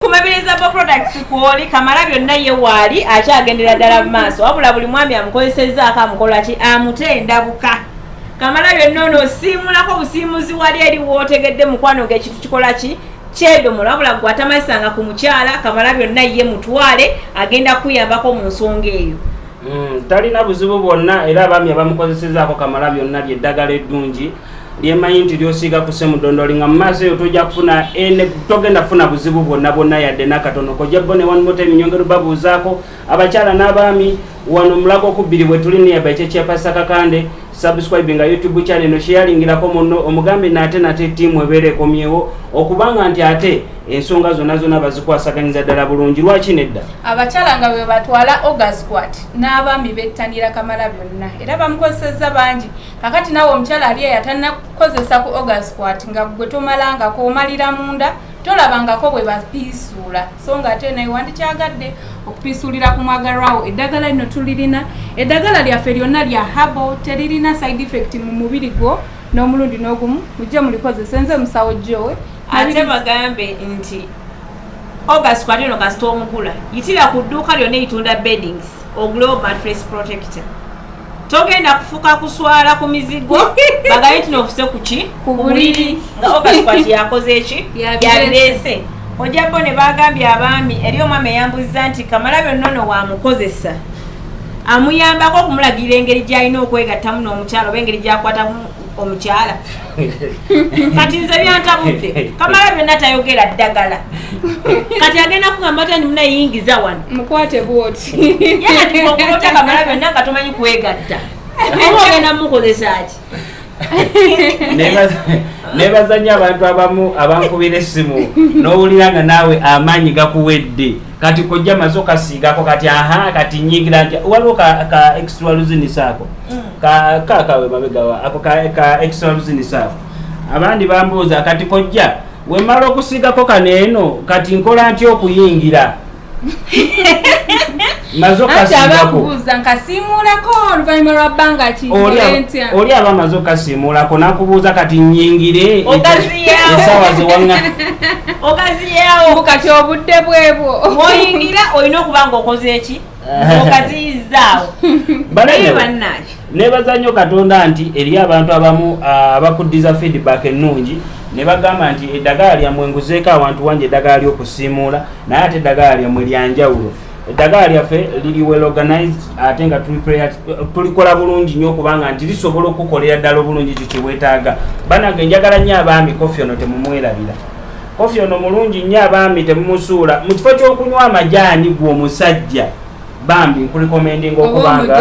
kumabiriza bo products kwoli Kamalabyonna ye wali akyagendera ddala mu maaso wabula buli mwami amukozesezzaako amukola ki amutenda buka Kamalabyonna ono osiimulako busiimuzi wali eri wootegedde mukwano ng'ekintu kikola ki kyedomola wabula gwe atamasanga ku mukyala Kamalabyonna ye mutwale agenda kuyambako mu nsonga eyo talina buzibu bwonna era abaami abamukozesezzaako Kamalabyonna lyeddagala eddungi lyemanyi nti lyosiiga ku semudondoli nga mu maaso eyo tojja kufuna togenda kufuna buzibu bwonna yadde nakatono kojja bo ne wanmota eminyongero babuuzaako abakyala n'abaami wano mulago okubbiri bwe tuli niyaba ekyekyepasa kakande subscribing YouTube channel no sharingirako muno omugambe nate tiimu ebeera ekomyewo okubanga nti ate ensonga zonna bazikwasaganyiza ddala bulungi lwaki nedda abakyala nga bwe batwala Ogasquat n'abaami bettanira Kamalabyonna era bamukozesezza bangi kakati nawe omukyala ali yatanna kukozesa ku Ogasquat nga gwe tomalangako omalira munda tolabangako bwe bapiisuula so nga ate naye wandikyagadde okupiisuulira ku mwagalwawo eddagala lino tulirina eddagala lyaffe lyonna lya habo teririna side effect mu mubiri gwo n'omulundi n'ogumu mujje mulikozesa nze musawo Joe ate bagambe nti Ogasquat eno kasita omugula yitira ku dduuka lyonna eyitunda beddings oglow mattress protector togenda kufuka kuswala ku mizigo bagaye nti n'ofuse ku buliri nga Ogasquat yakoze eki yabireese ojjabbo ne bagambye abaami eri omwami eyambuzza nti Kamalabyonna ono wamukozesa amuyambako okumulagira engeri gy'alina okwegattamu n'omukyala oba engeri gy'akwatamu omukyala kati nze byantabudde Kamalabyonna tayogera ddagala kati agenda kugamba ati munayingiza wano mukwate bwoti yanaokulota Kamalabyonna nga tomanyi kwegatta oba ogenda mukozesa ki nebazanya abantu abamu abankubira essimu n'owulira nga naawe amaanyi gakuwedde kati kojja maze okasiigako kati kati nyigira nti waliwo ka extra luzinisaako kakawe mabegawa ako ka extra luzinisaako abandi bambuuza kati kojja wemala okusiigako kaneeno kati nkola ntya okuyingira maze okasiigako nkasiimuulako oluvannyuma lwa bbanga ki oli aba maze okasiimuulako nakubuuza kati nyingire esaawa zewaŋŋa ogaziyawo kati obudde bwebwo bw'oyingira olina okuba ng'okoze eki ogaziyizaawo bannaki nebaza nnyo Katonda nti eri abantu abamu abakuddiza feedback ennungi ne bagamba nti eddagala lyammwe nguzeeko awantu wangi eddagala ly'okusiimuula naye ate eddagala lyammwe lyanjawulo eddagala lyaffe liri well organized ate nga tulikola bulungi nnyo okubanga nti lisobola okukolera ddala obulungi kikiwetaaga banange njagala nnyo abaami kofi ono temumwerabira kofi ono mulungi nnyo abaami temumusuula mu kifo ky'okunywa amajaani gwe omusajja bambi nkulikomendinga okubanga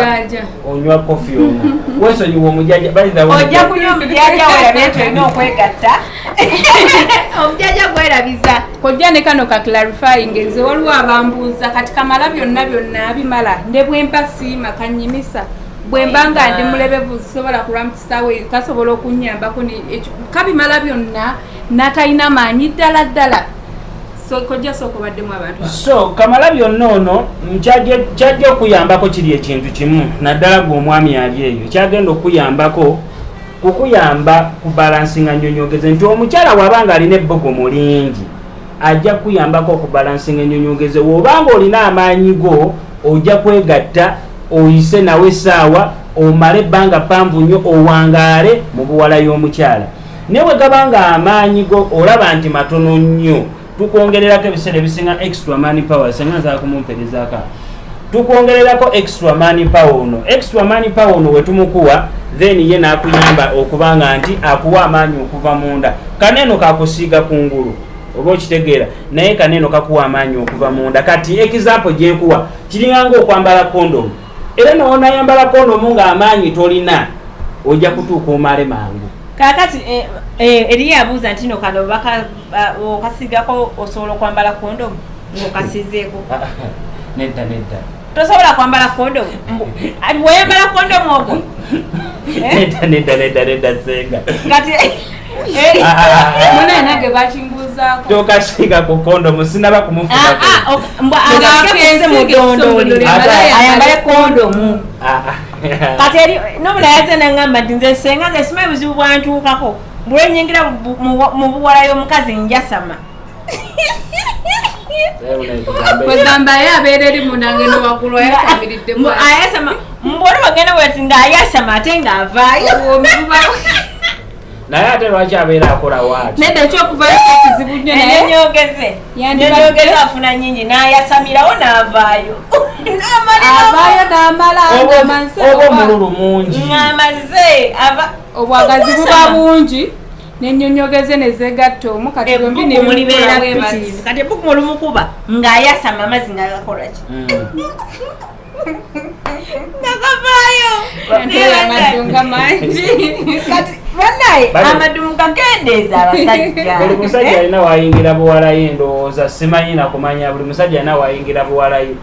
onywa kofi ono wesonyiwa omujaja ojja kunywa omujaja werabye tulina okwegatta omujaja gwerabiza kojja ne kano ka clarifying nze waliwo abambuuza kati Kamalabyonna byonna abimala ne bwemba siima kanyimisa bwemba nga ndi mulebevu sobola kulwamukisawe kasobola okunyambako kabimala byonna natalina maanyi ddala so kojja soko baddemu abantu so Kamalabyonna ono kyajja okuyambako kiri ekintu kimu naddala gwe omwami ali eyo kyagenda okuyambako kukuyamba kubalansinga nnyonyogeze nti omukyala bw'abanga alina ebbogomo lingi ajja kuyambako okubalansinga ennyonyogeze w'obanga olina amaanyi go ojja kwegatta oyise nawe essaawa omale ebbanga ppanvu nnyo owangaale mu buwala y'omukyala naye bwe gabanga amaanyi go olaba nti matono nnyo tukwongererako ebiseera ebisinga extra money power senga nzala kumumperezaako tukwongererako extra money power ono wetumukuwa then ye nakuyamba okubanga nti akuwa amaanyi okuva munda kaneeno kakusiiga kungulu oba okitegeera naye kaneeno kakuwa amaanyi okuva munda kati example gyenkuwa kiringanga okwambala kondomu era nowonayambala kondomu nga amaanyi tolina ojja kutuuka omale mangu kakati eriyo abuuza nti no kano okasigako osobola okwambala kondomu ng'okasizeeko nedda tosobola kwambala kondomu bw'oyambala kondomu ogwo nedda senga kati muna nage bakimbuzaako tokasiga ku kondomu sinaba kumufukako ayambale kondomu kati eri nomula yaze nangamba nti nze senga nze simanyi buzibu bwantuukako bulwenyingira mu buwala y'omukazi njasama kwegamba ye abeera eri munange nowagulu ayasamiridde ayasama mbona bagenda bwati ngaayasama ate ngaavaayo naye ate lwaki abeera akola waati nedda ekyokuvayo kizibu nnyo nenyogeze afuna nyingi n'ayasamirawo n'avaayo avaayo n'amala oba omululu mungi ng'amaze obwagazi buba bungi nenyonyogeze nezegatta omu kati bombi nemulibeera bwebatiivu kati ebukumu olumukuba ng'ayasama amazzi ng'agakolaki ngakavaayo amadunga mangi kati banaye amadumu gakendeeza abasajja buli musajja alina wayingira buwalayo endowooza simanyi nakumanya buli musajja alina wayingira buwalayo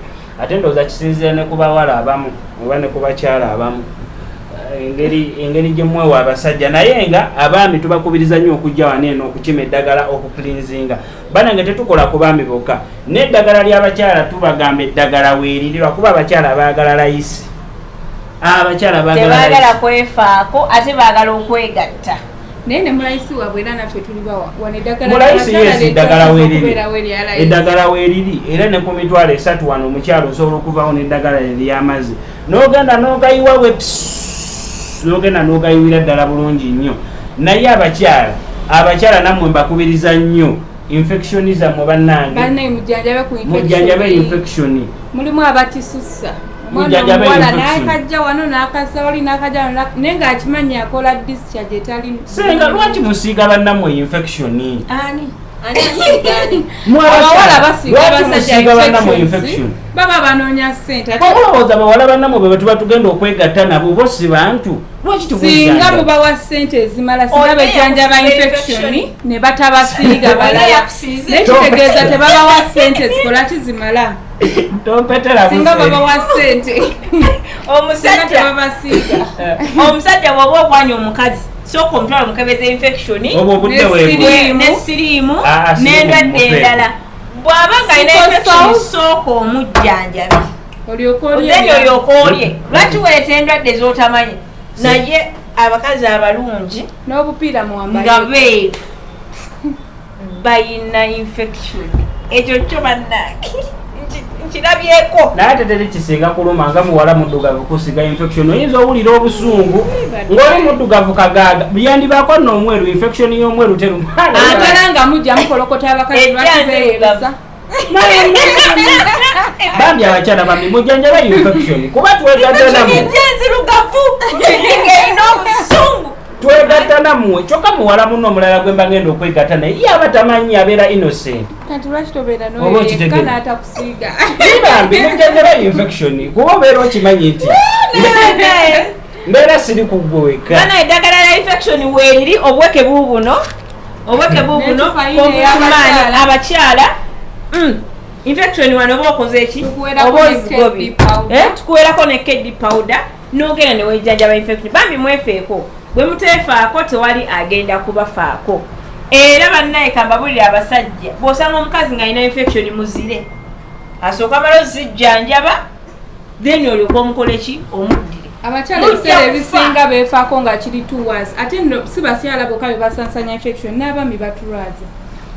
ate ndowooza kisinzira ne ku bawala abamu oba ne ku bakyala abamu engeri gyemwewa abasajja naye nga abaami tubakubiriza nnyo okujja wano eno okukima eddagala okukulinzinga banange tetukola ku baami bokka n'eddagala ly'abakyala tubagamba eddagala weeriri lwakuba abakyala baagala layisi tebaagala kwefaako ate baagala okwegatta naye ne mulayisi wabwe era naffe tuli bawa mulayisi yesi eddagala weeriri era ne ku mitwalo 3 wano omukyalo osobola okuvawo n'eddagala ery'amazzi n'ogenda n'ogayiwa bwe n'ogenda n'ogayiwira ddala bulungi nnyo naye abakyala nammwe mbakubiriza nnyo infection zammwe bannange mujjanjabe infection mulimu abakisussa omwana n'akajja wano n'akassa wali n'akajja naye ng'akimanyi akola discharge etali senga lwaki musiiga bannammwe infection abawala basiiga abasajja infection baba banoonya ssente olowooza bawala bannammwe bwe tuba tugenda okwegatta nabo bo si bantu singa mubawa ssente ezimala singa bejjanjaba infection ne batabasiiga balala nekitegeeza tebabawa ssente zikola kizimala singa babawa ssente omusajja bw'oba okwanya omukazi sooka omutwala omukebeza infection nesiriimu n'endwadde endala bw'aba nga alina infection sooka omujjanjabi olyoka olye lwaki weeta endwadde ez'otamanyi naye abakazi abalungi n'obupiira muwambaye nga beeru bayina infection ekyo kyo bannange nkirabyeko naye ate teri kisinga kuluma nga muwala muddugavu kusiga infection oyinza owulira obusungu ng'oli muddugavu kagaaga byandibako n'omweru infection y'omweru terumala nga mujja mukolokota abakazi lwakibeereza bambi abakyala bambi mujjanjaba infection kuba twegattanamu enzirugavu ng'erina obusungu twegatta nammwe kyokka muwala muno omulala gwe mba ngenda okwegatta naye ye aba tamanyi abeera innocent kati lwaki tobeera noyeka n'atakusiiga bambi mujjanjaba infection kuba obeera okimanyi nti mbeera siri ku ggwe wekka bana eddagala la infection weeriri obweke buubuno kobumaani abakyala infection wano oba okoze eki oba ozigobi tukuwerako ne kedi powder n'ogenda ne wejjanjaba infection bambi mwefeeko bwe muteefaako tewali agenda kubafaako era bannaye kambabulira abasajja bw'osanga omukazi ng'alina infection muzire asooka mala ozijjanjaba then olyoka omukola eki omuddire abakyala ebiseera ebisinga beefaako nga kiri 2 hours ate nno si bakyala bokka be basansanya infection n'abami batulwaza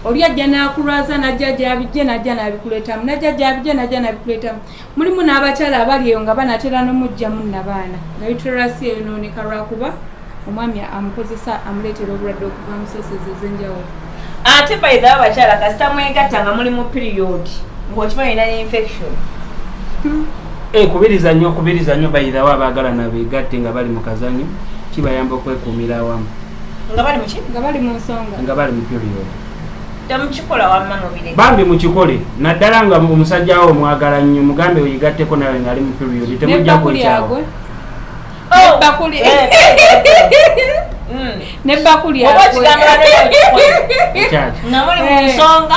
oli ajja n'akulwaza najja gyabijje najja n'abikuleetamu najja gyabijje najja n'abikuleetamu mulimu n'abakyala abali eyo nga banatera n'omujjamu nabaana nga literacy eyonooneka lwakuba omwami amukozesa amuleetera obulwadde okuva mu sosezi ez'enjawulo ate bayidhawo abakyala kasita mwegatta nga muli mu period ng'okimanyi na infection kubiriza nnyo bayidhawo abaagala nabeegatte nga bali mu kazanyo kibayamba okwekuumira awamu nga bali mu nsonga nga bali mu period temukikola wamma mubire bambi mukikole naddala nga omusajja wo omwagala nnyo mugambe oyigatteko nawe ng'ali mu period temujja kwekyawo nebakuli namuli munsonga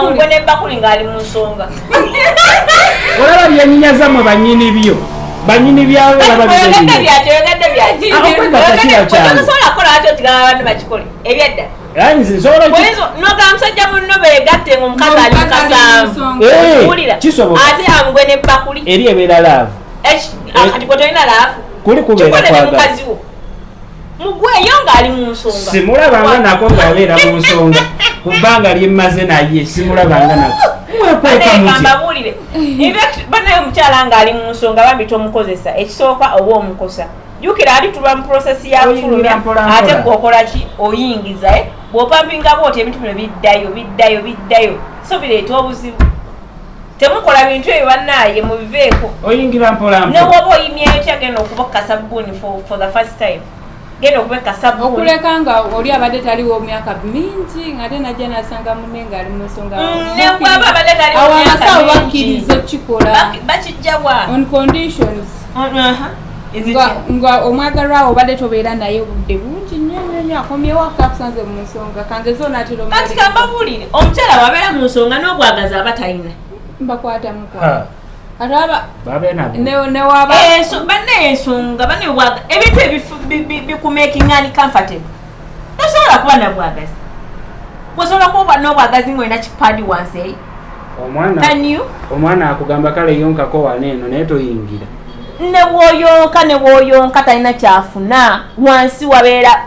ogwe nebakuli ng'ali mu nsonga olaba byenyinya mmwe banyini byo banyini byawe olaba osobola kukola ati otigaba abantu bakikole ebyadda noga musajja munno beegatte nga omukazi ali mukasanvu wulira ate amugwe nebakuli eri ebeera laavu kati kwe tolina laafu kuli kubeera kikole ne mukazi wo mugweyo ng'ali mu nsonga simulabanga nako ng'abeera mu nsonga ku bbanga lyemmaze naye simulabanga nako mbabuulire banaye omukyala ng'ali mu nsonga bambi tomukozesa ekisooka oba omukosa jukira ali tuba mu prosesi ya kufulumya ate gwokola ki oyingiza bw'opampinga bwoti ebintu bino biddayo so bireeta obuzibu temukola bintu ebyo bannaaye mubiveeko oyingira mpolampo newoba oyimyeyo tyagenda okubaka sabbuuni for the first time genda okubeka sabbuuni okuleka nga oli abadde taliwo myaka mingi ng'ate najja nasanga munne ng'ali mu nsonga nebwaba abadde taliwo abasawo bakkiriza okukikola bakijjabwa on conditions nga omwagalwawo obadde tobeera naye obudde bungi nnyo akomyewo akakusanze mu nsonga kangezo natero kati kambabuulire omukyala wabeera mu nsonga n'obwagazi aba talina mbakwatamukwata bannaye ensonga bannaye obwagazi ebintu bikumakingani comfortable tosobola kuba nabwagazi bwosobola kuba n'obwagazi ng'olina kipadi wansi eyi omwana akugamba kale yonkako waneeno naye toyingira nebwoyonka talina kyafuna wansi wabeera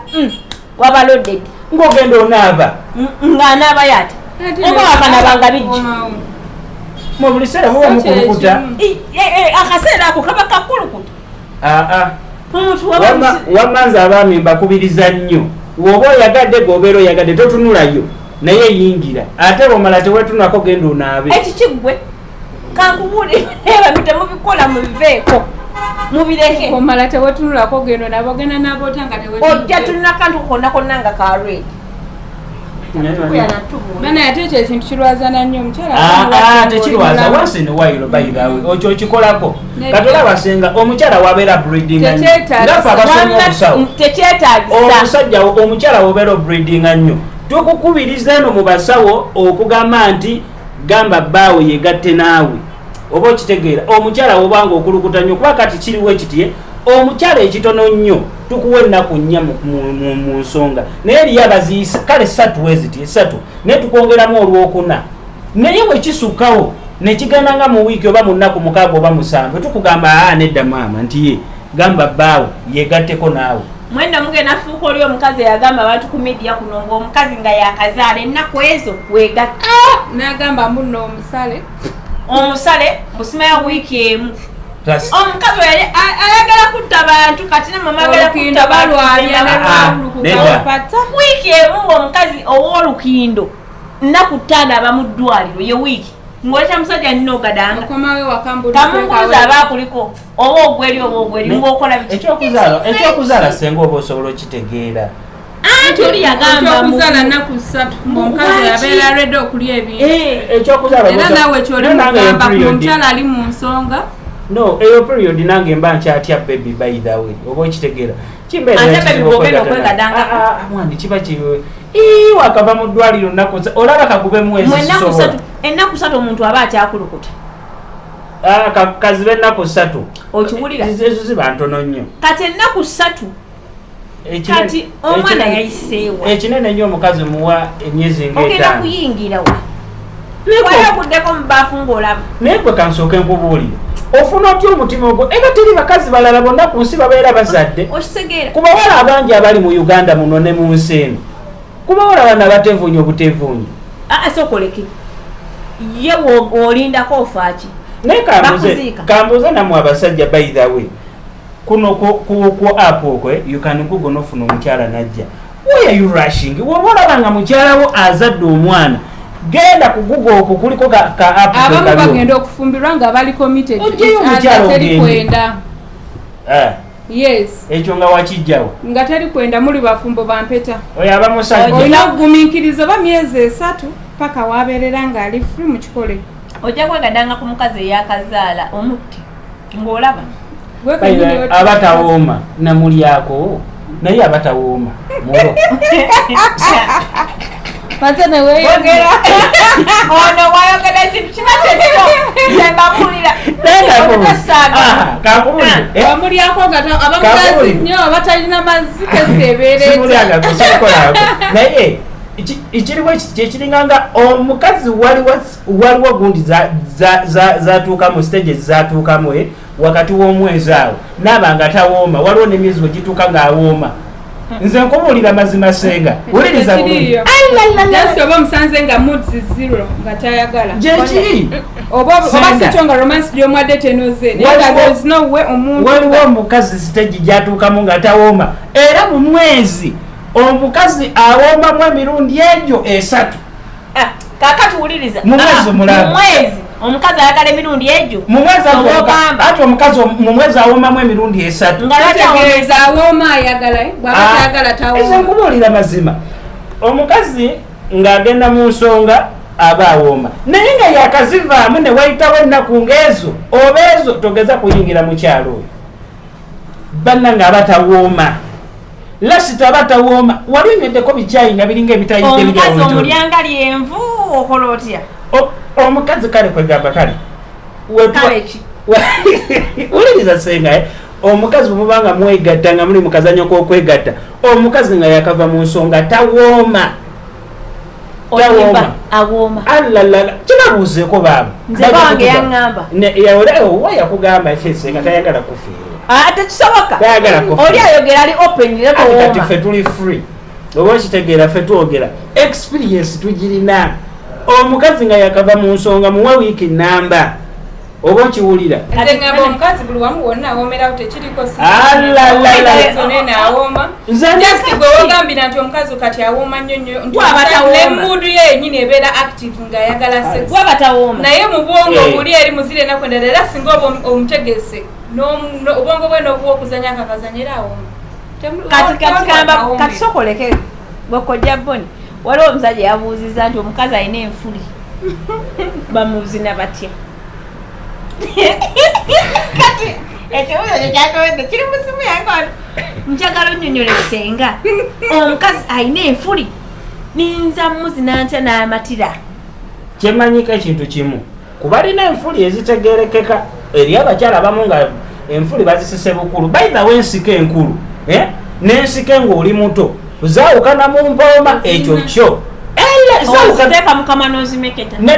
waba loaded ng'ogenda onaaba ng'anaaba yata obawakanabanga bijja mu buli seera muba mukulukuta akaseera ako kaba kakulukuta wamanza abaami mbakubiriza nnyo woba oyagadde gobeera oyagadde totunulayo naye yingira ate bwomala tewetunako genda onaabe ekikiggwe kankubuulire ebintu temubikola mubiveeko mubireke omala tewetunulako genda nabo genda nabotanga ojja tulina kantu konna nga kalwedi bana ate ekyo ekintu kirwazana nnyo omukyala tekirwaza once in a while bayirawe okyo okikolako katolabasenga omukyala wabeera breedinga nnyo ngafe abasomye obusawo omusajja omukyala wabeera breedinga nnyo tukukubiriza eno mu basawo okugamba nti gamba bbaawe yegatte naawe oba okitegeera omukyala wobanga okulukuta nnyo kuba kati kiriwo ekitye omukyala ekitono nnyo tukuwa ennaku nnya mu nsonga naye eriyo abaziisa kale 3 weziti 3 naye tukongeramu olwokuna naye bwekisukkawo nekigenda nga mu wiiki oba mu nnaku 6 oba 7 tukugamba nedda maama nti ye gamba bbaawe yegatteko naawe mwenda mugenda fuuka oli omukazi eyagamba abantu ku media kuno ng'omukazi nga yakazaala ennaku ezo wegatta nagamba muno omusale busimaya wiiki emu omukazi yali ayagala kutta bantu kati namamagala kutta balwalyanepata wiiki emu ng'omukazi ow'olukindo nnaku 5 aba mu ddwaliro ye wiiki ng'oleta musajja nnina ogadanga kamunguza aba akuliko oba ogweri ng'okola ekyokuzaala senga oba osobola okitegeera anti oli yagamba okuzaala nnaku 3 omukazi yabeera redde okulya ebintu ekyokuzaala era naawe kyoli mugamba ku mukyala ali mu nsonga no eyo period nange mba nkyatya baby by the way oba okitegeera kimbeeramwani kiba kiwe wakava mu ddwaliro nnaku olaba kagube mwezi ennaku 3 omuntu aba akyakulukuta kaziba ennaku 3 okiwulira ezo ziba ntono nnyo kati ennaku 3 kati omwana yayiseewa ekinene nnyo omukazi muwa emyezi ng'ogenda kuyingira wa wayaguddeko mu baafu ng'olaba naye gwe kansooke nkubuulire ofuna otya omutima ogwo era teri bakazi balala bonna ku nsi babeera bazadde okitegeera ku bawala abangi abali mu Uganda muno ne mu nsi eno ku bawala bana batevuunye obutevuunye sokoleke ye olindako ofaaki naye kambuze namwe abasajja by the way kuno ku app okwe you can google nofuna omukyala najja why are you rushing woba olaba nga mukyalawo azadde omwana genda ku google okwo kuliko ka app abamu bagenda okufumbirwa nga bali committed teri kwenda yes ekyo nga wakijjawo nga teri kwenda muli bafumbo bampeta oyo aba musajja olina okugumiikiriza oba myezi 3 paka wabeerera ng'ali free mu kikole ojja kwegadanga ku mukazi eyakazaala omutti ng'olaba abatawooma namulyako naye abatawooma mulo Patene weyogera ono wayogera ekintu kiba tekiro yembabulira bamulyako abamugazi nnyo abatalina mazzi tesebeereza naye ekiriwo kyekiringanga omukazi waliwo gundi zatuukamu stages zatuukamu wakati w'omwezi awo naaba nga tawooma waliwo n'emyezi wegituuka ng'awooma nze nkubulira mazima senga wuliriza bulungi just oba musanze nga moods zero nga tayagala gyekiri oba sikyo nga romance gyomwadde tenoze there's no way omuntu waliwo omukazi siteegi gyatuukamu nga tawooma era mu mwezi omukazi awoomamu emirundi egyo 3 kakati wuliriza mu mwezi omulamba omukazi ayagala emirundi egyo mu mwezi ati omukazi mu mwezi awoomamu emirundi 3 ngategeeza awooma ayagala bwaba tayagala tawooma nkubuulira mazima omukazi ng'agenda mu nsonga aba awooma naye nga yakazivaamu ne wayitawo ennaku ng'ezo oba ezo togeza kuyingira mu kyalo oyo banna ng'aba tawooma lasita aba tawooma wali onyeddeko bikyayi nga biringa ebitayidde omukazi omulyanga lyenvu okola otya omukazi kale kwegamba kale uliriza senga omukazi bwemubanga mwegatta nga muli mukazanyo k'okwegatta omukazi nga yakava mu nsonga tawooma alalala kinabuuzeeko baabo nzebange yaŋŋamba owa yakugamba senga tayagala kufiirwa tekisoboka oli ayogera ali open kati ffe tuli free oba okitegeera ffe twogera experience tugirina omukazi nga yakava mu nsonga muwe wiiki namba oba okiwulira ngamba omukazi buli wamu wonna awoomerawo tekiriko Alalalala. awooma just gwe wogambira nti omukazi kati awooma nnyo nemuudu ye yenyini ebeera active ng'ayagala sex naye mu bwongo buli eri muzire ennaku endala era singa oba omutegese obwongo bwe n'obuwa okuzanya akakazanya era awooma kati sokoleke bwekojja boni waliwo omusajja yabuuziza nti omukazi alina enfuli bamuzina batya kati ekibuuzo kyakawedde kiri mu simu yange njagala onnyonnyola senga omukazi alina enfuli ninza muzina ntya n'amatira kyemanyika ekintu kimu kuba alina enfuli ezitegerekeka eri abakyala abamu nga enfuli bazisise bukulu bayitawo ensiko enkulu n'ensike ng'oli muto zaawukana mu mpooma ekyo kyo ziteeka mukama n'ozimeketa ndi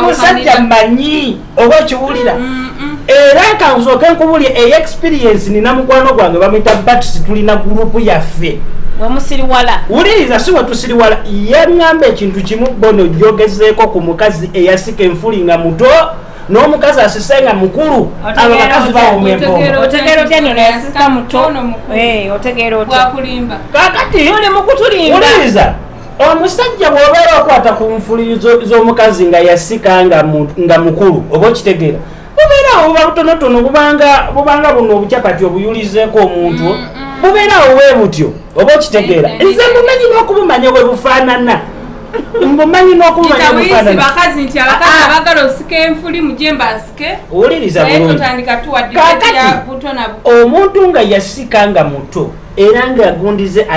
musajja mmanyi oba okiwulira era kansooke nkubulya experience nina mukwano gwange bamwita bats tulina gurupu yaffe wemusiriwala wuliriza si wetusiriwala yaŋŋamba ekintu kimu bono gyogezeeko ku mukazi eyasika enfuli nga muto n'omukazi asise nga mukulu abo bakazi bawooma empooma otegeera otya nno yasika muto otegeera otya kakati oli mukutulimba wuliriza omusajja bw'obeera okwata ku nfuli z'omukazi nga yasika nga mukulu oba okitegeera bubeerawo buba butonotono bubanga buno obucapati obuyulizeeko omuntu bubeerawo bwe butyo oba okitegeera nze mumanyi n'okubumanya bwe bufaanana mbumanyi n'okubumanya bufaanana bakazi nti abakazi abagala osika enfuli mujemba asike owuliriza bulungi kakati omuntu nga yasika nga muto era ng'agundize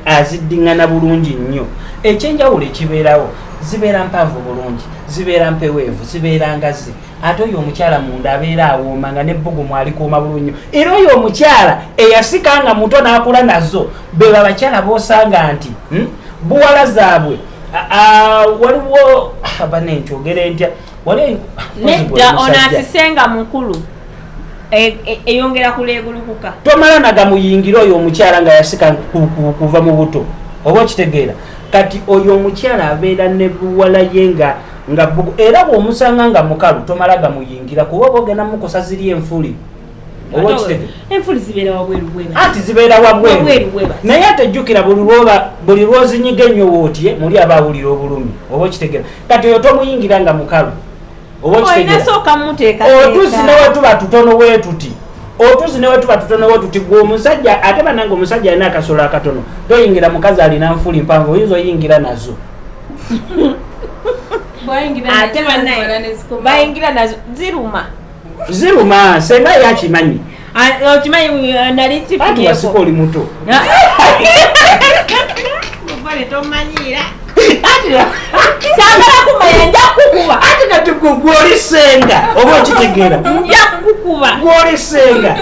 aziddiŋŋana bulungi nnyo ekyenjawulo ekibeerawo zibeera mpanvu bulungi zibeera mpeweevu zibeera ngazi ate oyo omukyala munda abeera awooma nga nebbugumu alikuuma bulungi nnyo era oyo omukyala eyasika nga muto n'akula nazo beba abakyala boosanga nti buwala zaabwe waliwo banenkyogere ntya nedda ono asisenga mukulu eyongera kuleegulukuka tomala nagamuyingira oyo omukyala nga yasika kuva mu buto oba okitegeera kati oyo omukyala abeera ne buwala ye nga era bw'omusanga nga mukalu tomala gamuyingira kuba oba ogenda mukosa ziri enfuli oba okitegeera enfuli zibeera wabweru anti zibeera wabweru naye atejjukira buli lwozinyiga ennyo wootye muli aba awulira obulumi oba okitegeera kati oyo tomuyingira nga mukalu oba okitegeera otuzi newe tuba tutono weetuti gwe omusajja ate bananga omusajja alina akasolo akatono toyingira mukazi alina nfuli mpanvu oyinza oyingira nazo ate bayingira nazo ziruma senga yakimanyi okimanyi nali ati wasika oli muto tomanyira kyagala kumanya nja kukuba ati kati gwoli senga oba okitegeera nja kukuba gwoli senga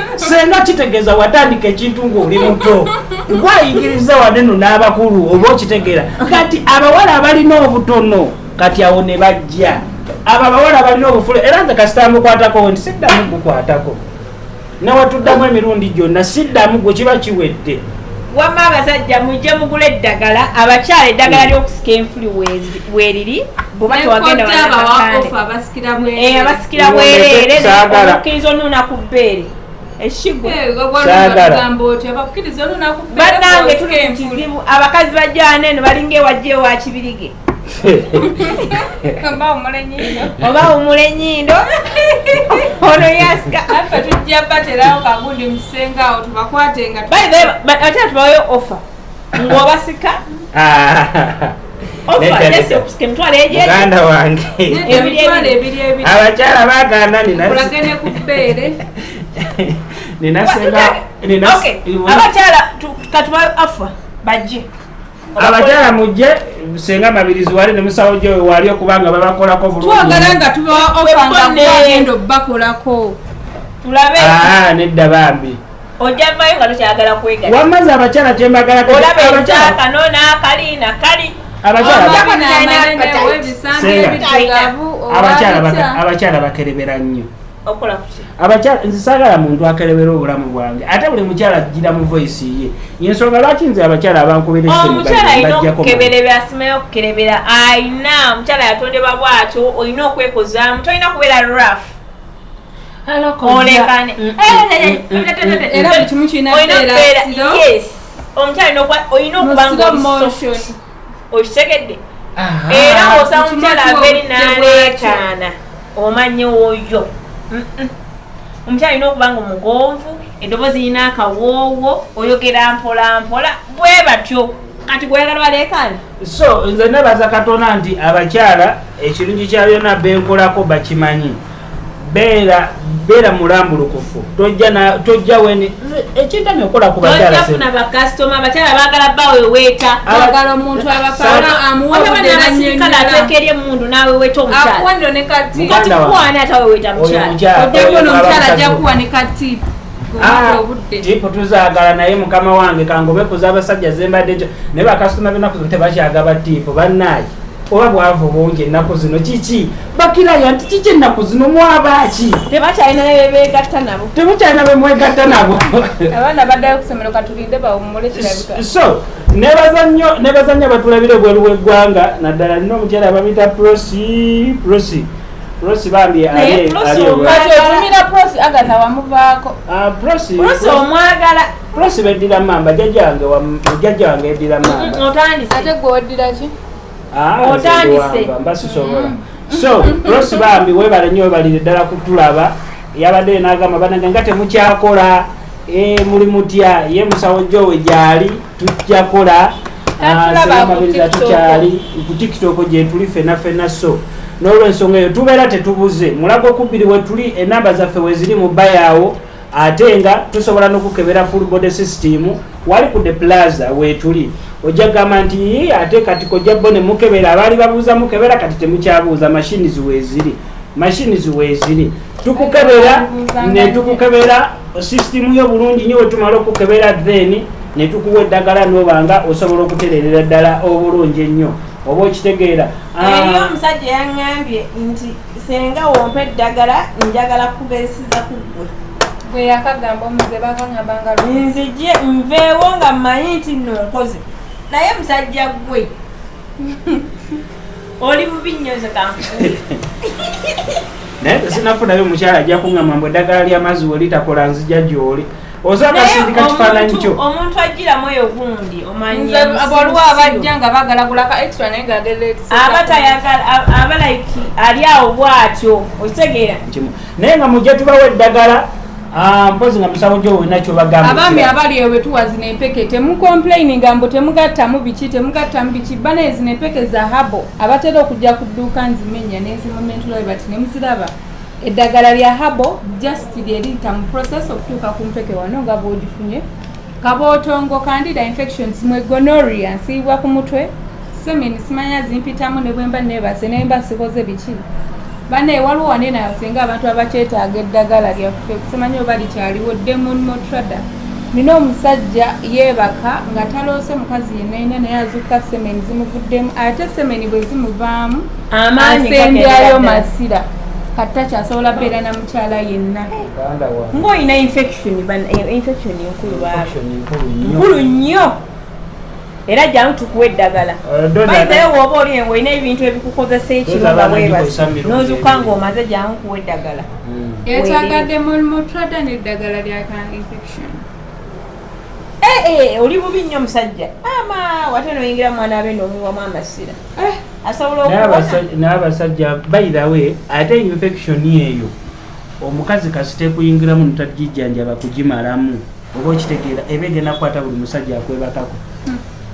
kitegeeza watandika ekintu ng'oli muto gwayingiriza waneno n'abakulu oba okitegeera kati abawala abalina obutono kati awo ne bajja abo abawala abalina obufule era nze kasita mukwatako nti siddamu gukwatako newatuddamu emirundi gyonna siddamu gwe kiba kiwedde. Wamma abasajja mujje mugula eddagala abakyala eddagala ly'okusika enfuli weeriri bw'oba tewagenda abakande abasikira bwereere omukkiriza onuuna ku bbeere ekigwe bannange tuli mu kizibu abakazi bajjana eno balinga ewajja ewa kibirige oba umula enyindo ono yasika afe tujja baterawo kagundi musengawo tubakwatenga ate tubaweyo offer ng'obasika muganda wange abakyala bagana kulagane ku bbeere abakyala katubayo offer bajje abakyala mujje senga mabirizi wali ne musawo gyo wali okubanga babakolako bulungi twagala nga tubawa offer nga bagenda obbakolako tulabe nedda bambi ojjavayo nga tokyagala kwegala wamaze abakyala kyembagala olaba ekyakano n'akali nakali abakyala bakerebera nnyo okola kuki abakyala nze saagala muntu akerebera obulamu bwange ate buli mukyala ajjira mu voice ye yensonga lwaki nze abakyala abankubira omukyala alina okukeberebera asimayo okukerebera ayina omukyala yatondebwa bwatyo olina okwekozaamu tolina kubeera raf olekane era buli kimu kirina omukyala olina okubanga okitegedde era osaba omukyala abeeri n'aleekaana omanye oyo omukyala alina okubanga omugonvu eddoboozi lirina akawoowo oyogera mpola mpola bwe batyo kati gweyagala baleekaane so nze nebaza katonda nti abakyala ekirungi kya byonna benkolako bakimanyi beera mulambulukufu tojja weni ekintamye okola ku bakyalafuna bakasitoma abakyala baagala baweweeta agala omuntu abapala amuwasikala ateeka eri emundu naweweeta omukyalakati kuwaani ataweweeta mukyalaojjabona omukyala ajja kuwa ne katipu tipu tuzaagala naye mukama wange kangobekuza abasajja zembadde naye bakasitoma benaku zino tebakyagaba tipu bannaayi oba bwavu bungi ennaku zino kiki bakiraya nti kiki ennaku zino mwabaaki tebakyalina nebebegatta nabo temukyalina bemwegatta nabo abaana baddayo kusomero katulinde bawumule kirabika so nebaza nnyo abatulabire bweru bw'eggwanga naddala nina omukyala abamita prosi bambi tumira prosi agata wamuvaako prosi omwagala prosi beddira mamba jjajja wange eddira mamba otandise ate gweoddira ki otandise mbasisobola so prosi bambi webale nnyo webalire ddala kutulaba yabadde n'agamba banange nga temukyakola muli mutya ye musawo gyowe gyali tujjakola mabiriza tukyali ku tiktok gyetuli fenna so n'olwensonga eyo tubeera tetubuze mulago okubiri wetuli enamba zaffe weziri mu bayaawo ate nga tusobola n'okukebera full body system wali ku the plaza wetuli ojja gamba nti ate kati kojja bo ne mukebera abaali babuuza mukebera kati temukyabuuza mashini ziweeziri tukukebera ne tukukebera system yo bulungi nnyo wetumala okukebera then ne tukuwa eddagala n'obanga osobola okutererera ddala obulungi ennyo oba okitegeera eriyo omusajja yaŋŋambye nti senga wompa eddagala njagala kubeesiza ku ggwe bwe yakagamba omuze bakaŋambanga nzije nveewo nga mmanyi nti nno nkoze naye musajja gwe oli bubi nnyo nze kankuule naye tesinafunayo mukyala ajja kuŋŋamba mbwe eddagala ly'amazzi we litakola nzija gy'oli osanga sindika kifaananyi kyo omuntu agiramu eyo gundi omanyi waliwo abajja nga bagalagulaka extra naye abatayagala abalayiki ali awo bwatyo okitegeera naye nga mujja tubawo eddagala mpozi nga musawo gyo wena kyobagamba abaami abali ewe tuwazina empeke temucomplaininga mbu temugattamu biki banaye zina empeke za habo abatera okujja ku dduuka nzimenya nezimumentulawe bati nemuziraba eddagala lya habo just lyeriyita mu process okutuuka ku mpeke wano nga bw'ogifunye kabootongo candida infections mwe gonorrhea nsiibwa ku mutwe semeni simanya zimpitamu ne bwemba neebase nemba sikoze biki banaye waliwo wane nayo singa abantu abakyetaaga eddagala lyaffe kusemanya oba likyaliwo demon motrada nina omusajja yeebaka nga taloose mukazi yennaina naye azukka semeni zimuvuddemu ate semeni bwe zimuvaamu asembyayo masira kata kyasobola beera na mukyala yenna ng'olina infection nkulu nnyo era jangu tukuwa eddagala bayizayo wooba oli engo olina ebintu ebikukozesa ekiro nga bwebasa n'ozuka ng'omaze jangu kuwa eddagala yetwagadde molmotrada n'eddagala lya infection oli bubi nnyo musajja ama wate noyingira mwana abe n'omuwamu amasira asobola n'abasajja bayirawe ate infection eyo omukazi kasite kuyingiramu notagijjanjaba kugimalamu oba okitegeera eba egenda kukwata buli musajja akwebakako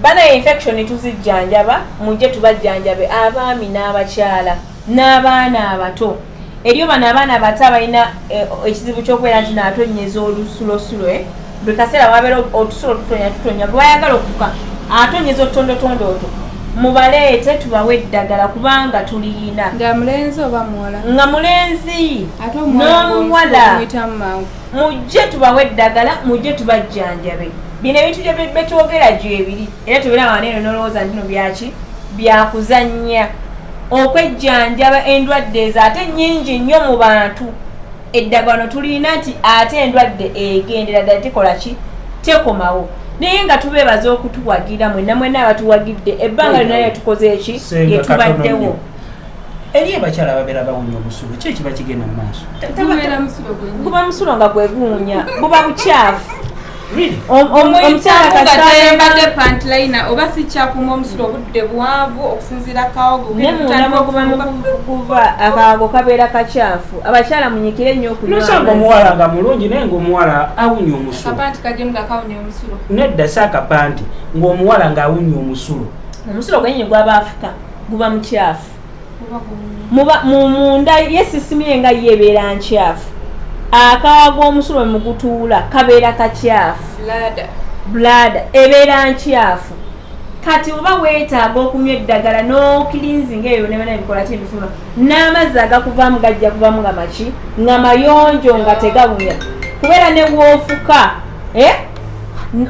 bana infection tuzijjanjaba mujje tubajjanjabe abaami n'abakyala n'abaana abato eriyo bano abaana abato abalina ekizibu ky'okubeera nti naatonyeza olusulosulo buli kaseera wabeera otusulo tutonya lwayagala okuka atonyeza otutondotondo otwo mubaleete tubawe eddagala kubanga tuliyina nga mulenzi oba muwala nga mulenzi n'omuwala mujje tubawe eddagala mujje tubajjanjabe bino ebintu byetwogera gyo ebiri era tubeera waneeno nolowooza ntino byaki byakuzannya okwejjanjaba endwadde ezo ate nnyingi nnyo mu bantu eddagano tulina nti ate endwadde egendera ddala tekola ki tekomawo naye nga tubeebaza okutuwagira mwenna abatuwagidde ebbanga lyonna lyetukoze eki lyetubaddewo eri abakyala babeera bawunya obusulo ki ekiba kigenda mu maaso guba musulo nga gweguwunya buba bukyafu omukyala kasayambadde pantlina oba sikyakuma omusulo obudde bwavu okusinziira kawogo kuva akawago kabeera kakyafu abakyala munyikire nnyo okunosanga omuwala nga mulungi naye ngaomuwala awunya omusulo nedda si akapanti ng'omuwala ng'awunya omusulo gwenyini gwaba afuka guba mukyafu munda yesisimu ye nga yeebeera nkyafu akawago omusulo mugutuula kabeera kakyafu blada ebeera nkyafu kati oba weetaaga okunywa eddagala n'okirinzi ngaeyo nebana ebikola kyebifuma n'amazzi agakuvaamu gajja kuvaamu nga maki nga mayonjo nga tegawunya kubeera ne woofuka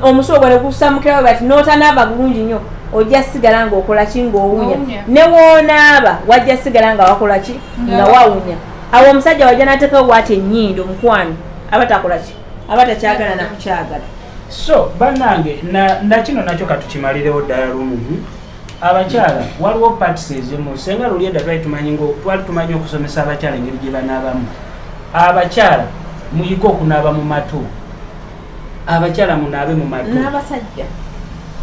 omusulo gwa negusamukirawo bati n'otanaaba bulungi nnyo ojja sigala ng'okola ki ng'owunya ne woonaaba wajja sigala nga wakola ki nga wawunya awo omusajja wajja nateekawo bwati ennyindo mukwano aba takola ki aba takyagala nakukyagala so bannange nakino nakyo katukimalirewo ddala lumu abakyala waliwo parties ezimu senga luli edda twali tumanyi okusomesa abakyala engeri gye banaabamu abakyala muyige okunaaba mu matu abakyala munaabe mu matu n'abasajja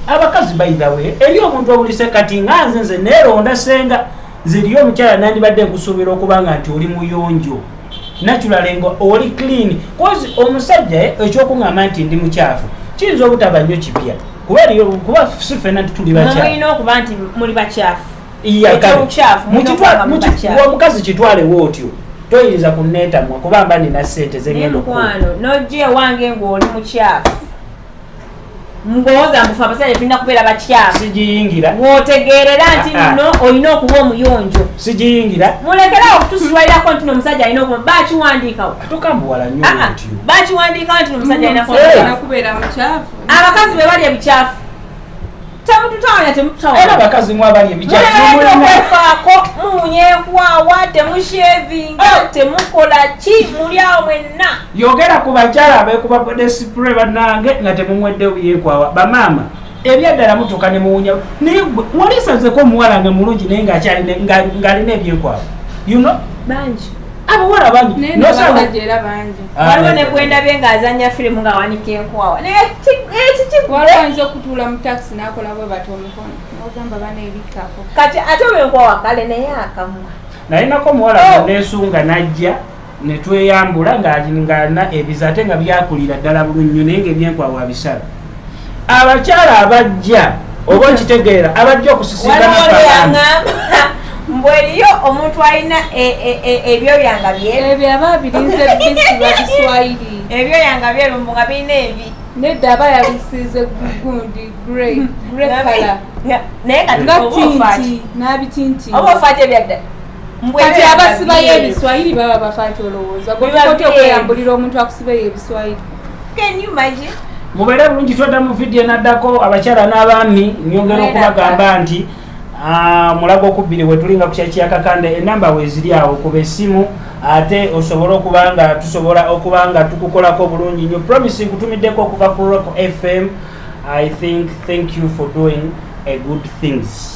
abakazi bayidawe eri omuntu obulise kati nga nze neeronda senga ziriyo omukyala nandibadde nkusuubira okubanga nti oli muyonjo natulalenga oli clean kozi omusajja ekyokuŋŋamba nti ndi mukyafu kiyinza obutaba nnyo kipya kuba si ffenna tuli bakyafu okuba nti muli bakyafu omukazi kitwalewo otyo toyinza kuneetamwa kuba mba nina ssente zengendo nojja ewange ng'oli mukyafu ngooza mbufe abasajja tulina kubeera bakyafu sigiyingira ng'otegeerera nti nno olina okuba omuyonjo sigiyingira mulekerawo okutusilwalirako nti nomusajja alina okuba bakiwandiikawo tokambuwala nnyo otyo bakiwandiikawo nti nomusajja alina kubeera mukyafu abakazi be bali ebikyafu temututawanya temututawanya era abakazi mu abali ebikyafuokwefaako munyekwawa temushevinga temukola ki muli awo mwenna yogera ku bakyala abekuba bodespray bannange nga temumwedde yekwawa bamaama ebyaddala mutuuka ne muwunya naye walisazeko omuwala nga mulungi naye ng'alina ebyekwawa bangi abawala bangi waliwo ne gwendabye ng'azanya firimu ng'awanika enkwawa walwayinza okutuula mu takisi n'akola bwe bati omukono ogamba bana ebikako kati ate olwenkwawa kale naye akamu nalinako omuwala nesunga najja netweyambula ng'alingana ebiza ate nga byakulira ddala bulunyo naye ng'ebyenkwawa bisala abakyala abajja oba okitegeera abajja okusisinkana mbweriyo omuntu alina ebyoyanga ebyo aba birinze bisi babiswayiri ebyoyanga byerumbu nga birina ebi nedda aba yabisiize gundi grey kala naye kati n'abitinti oba ofaati ebyadda kati abasibayo ebiswayiri baba bafaati olowooza goti okweyambulira omuntu akusibayo ebiswayiri mubeere bulungi twedda mu vidiyo enaddako abakyala n'abaami nyongera okubagamba nti mulago okubiri wetulinga ku kyaki yakakande enamba weziri awo kuba essimu ate osobola okubanga tusobola okubanga tukukolako bulungi nnyo promising kutumiddeko okuva ku Rock FM. I think thank you for doing a good things.